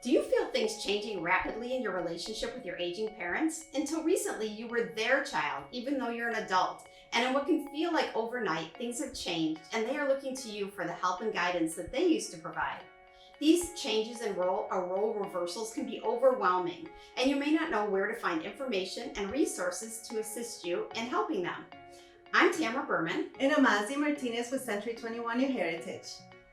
Do you feel things changing rapidly in your relationship with your aging parents? Until recently, you were their child, even though you're an adult. And in what can feel like overnight, things have changed, and they are looking to you for the help and guidance that they used to provide. These changes in role reversals can be overwhelming, and you may not know where to find information and resources to assist you in helping them. I'm Tamara Berman. And Amazi Martinez with Century 21 New Heritage.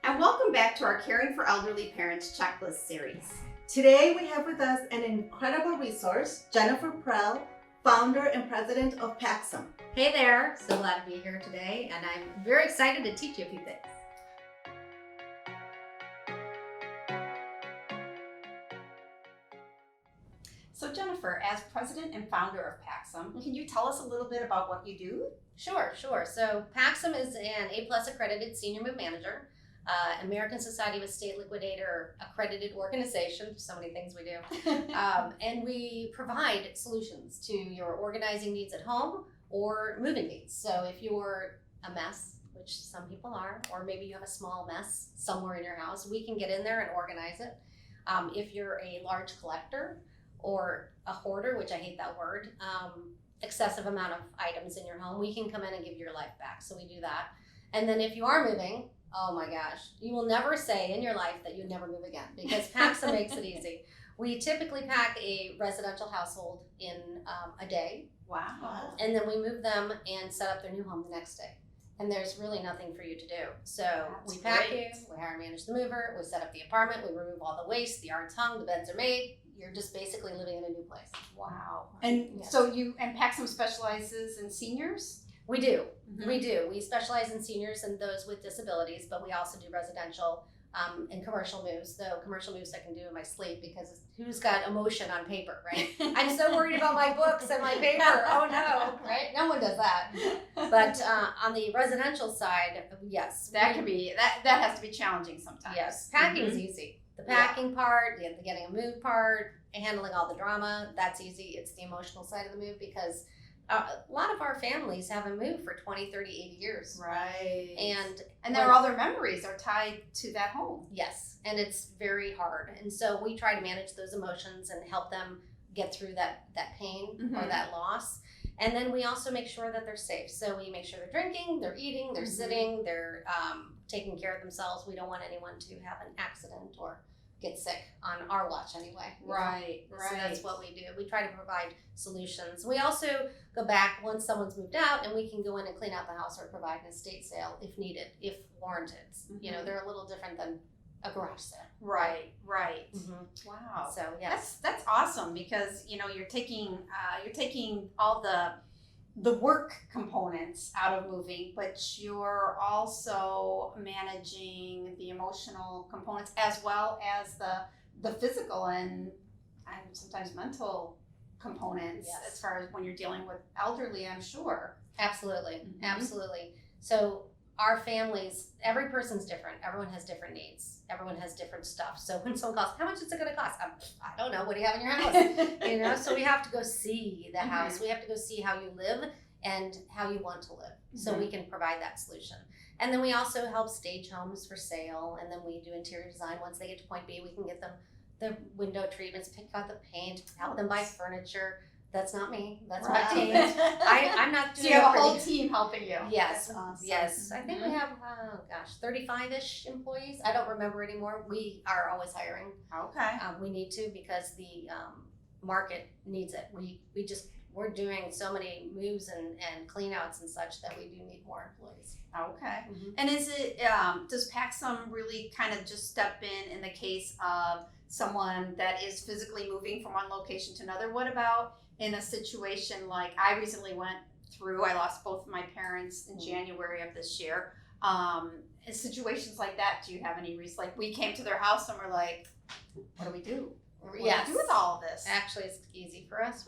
And welcome back to our Caring for Elderly Parents Checklist series. Today we have with us an incredible resource, Jennifer Prell, founder and president of Paxem. Hey there, so glad to be here today, and I'm very excited to teach you a few things. So Jennifer, as president and founder of Paxem, can you tell us a little bit about what you do? Sure. So Paxem is an A+ accredited senior move manager, American Society of Estate Liquidator accredited organization, so many things we do. And we provide solutions to your organizing needs at home or moving needs. So if you're a mess, which some people are, or maybe you have a small mess somewhere in your house, we can get in there and organize it. If you're a large collector or a hoarder, which I hate that word, excessive amount of items in your home, we can come in and give your life back. So we do that. And then if you are moving, oh my gosh, you will never say in your life that you'd never move again, because Paxem makes it easy. We typically pack a residential household in a day. Wow. And then we move them and set up their new home the next day. And there's really nothing for you to do. So we pack you, we hire and manage the mover, we set up the apartment, we remove all the waste, the yard's hung, the beds are made. You're just basically living in a new place. Wow. And Yes. so Paxem specializes in seniors? We do. We do. We specialize in seniors and those with disabilities, but we also do residential and commercial moves. Though commercial moves I can do in my sleep, because who's got emotion on paper, right? I'm so worried about my books and my paper. Oh no, right? No one does that. But on the residential side, yes. That can be, that has to be challenging sometimes. Yes, packing is easy. The packing part, the getting a move part, handling all the drama, that's easy. It's the emotional side of the move, because a lot of our families haven't moved for 20, 30, 80 years. Right. And all their memories are tied to that home. Yes, and it's very hard. And so we try to manage those emotions and help them get through that pain or that loss. And then we also make sure that they're safe. So we make sure they're drinking, they're eating, they're sitting, they're taking care of themselves. We don't want anyone to have an accident or get sick on our watch anyway. Right. So that's what we do. We try to provide solutions. We also go back once someone's moved out, and we can go in and clean out the house or provide an estate sale if needed, if warranted. You know, they're a little different than a garage sale. Right. Wow. So yes, that's awesome, because you're taking all the work components out of moving, but you're also managing the emotional components as well as the physical and sometimes mental components. Yes. As far as when you're dealing with elderly, I'm sure. absolutely. So our families, every person's different. Everyone has different needs. Everyone has different stuff. So when someone calls, how much is it going to cost? I don't know. What do you have in your house? So we have to go see the house. We have to go see how you live and how you want to live. So we can provide that solution. And then we also help stage homes for sale. And then we do interior design. Once they get to point B, we can get them the window treatments, pick out the paint, help them buy furniture. That's not me. That's my team. I'm not doing So you have a it whole pretty. team helping you. Yes, That's awesome. yes. I think we have, 35-ish employees. I don't remember anymore. We are always hiring. Okay. We need to, because the market needs it. We're doing so many moves and clean outs and such that we do need more employees. Okay. And is it, does Paxem really kind of just step in the case of someone that is physically moving from one location to another? What about in a situation like I recently went through, I lost both of my parents in January of this year. In situations like that, do you have any reason? Like, we came to their house and we're like, what do we do? What do we do with all of this? Actually, it's easy for us.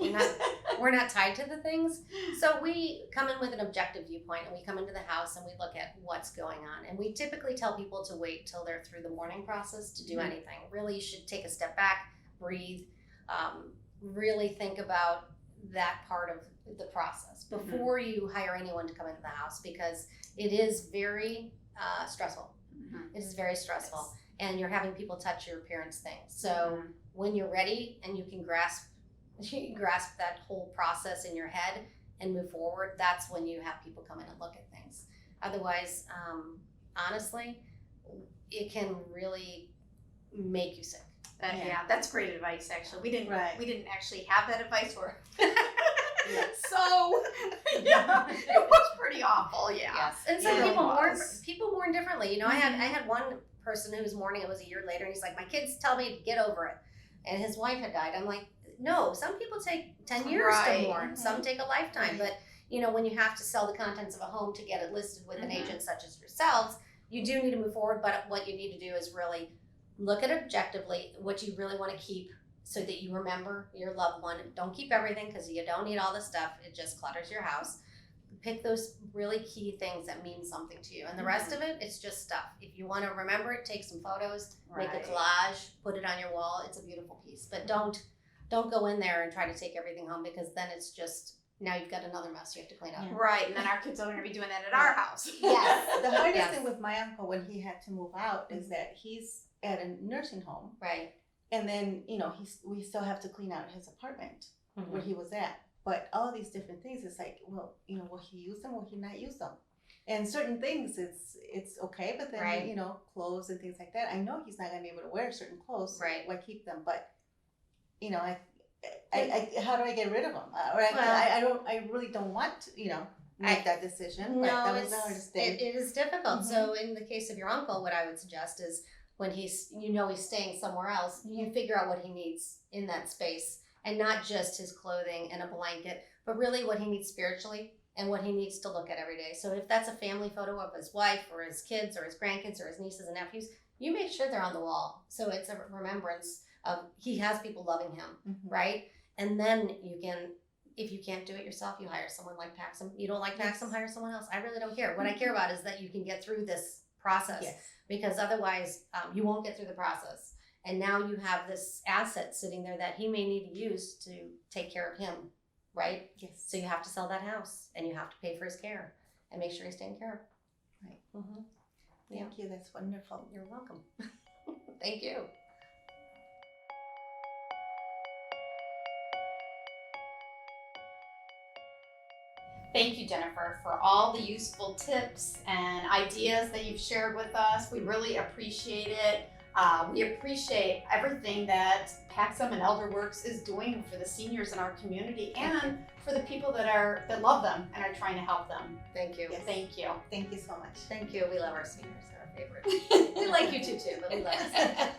We're not tied to the things. So we come in with an objective viewpoint, and we come into the house and we look at what's going on. And we typically tell people to wait till they're through the mourning process to do anything. Really, you should take a step back, breathe, really think about that part of the process before you hire anyone to come into the house, because it is very stressful. It is very stressful. and you're having people touch your parents' things. So when you're ready and you can grasp that whole process in your head and move forward, that's when you have people come in and look at things. Otherwise, honestly, it can really make you sick. Yeah, that's great advice. Actually, we didn't actually have that advice for. So yeah, it was pretty awful. Yeah. Yes, and some It people mourn differently. You know, I had one person who was mourning. It was a year later, and he's like, "My kids tell me to get over it," and his wife had died. I'm like, "No, some people take 10 years to mourn. Some take a lifetime, but." You know, when you have to sell the contents of a home to get it listed with an agent such as yourselves, you do need to move forward. But what you need to do is really look at it objectively, what you really want to keep so that you remember your loved one. Don't keep everything because you don't need all the stuff. It just clutters your house. Pick those really key things that mean something to you. And the rest of it, it's just stuff. If you want to remember it, take some photos, make a collage, put it on your wall. It's a beautiful piece. But don't go in there and try to take everything home because then it's just, now you've got another mess you have to clean up. Right, and then our kids are going to be doing that at our house. Yes. The hardest thing with my uncle when he had to move out is that he's at a nursing home. Right. And then, you know, we still have to clean out his apartment where he was at. But all these different things, it's like, well, you know, will he use them? Will he not use them? And certain things, it's okay. But then, you know, clothes and things like that. I know he's not going to be able to wear certain clothes. Right. Why keep them? But, you know, I how do I get rid of them? I really don't want to, you know, make that decision. But that was the hardest thing. It is difficult. So in the case of your uncle, what I would suggest is when he's staying somewhere else, you figure out what he needs in that space and not just his clothing and a blanket, but really what he needs spiritually and what he needs to look at every day. So if that's a family photo of his wife or his kids or his grandkids or his nieces and nephews, you make sure they're on the wall. So it's a remembrance of he has people loving him, right? And then you can, if you can't do it yourself, you hire someone like Paxem. You don't like Paxem, hire someone else. I really don't care. What I care about is that you can get through this process because otherwise you won't get through the process. And now you have this asset sitting there that he may need to use to take care of him, right? Yes. So you have to sell that house and you have to pay for his care and make sure he's taken care of. Right. Thank you. That's wonderful. You're welcome. Thank you. Thank you, Jennifer, for all the useful tips and ideas that you've shared with us. We really appreciate it. We appreciate everything that Paxem and ElderWorks is doing for the seniors in our community and for the people that love them and are trying to help them. Thank you. Yes. Thank you. Thank you so much. Thank you. We love our seniors. They're our favorite. We like you too, but we love you.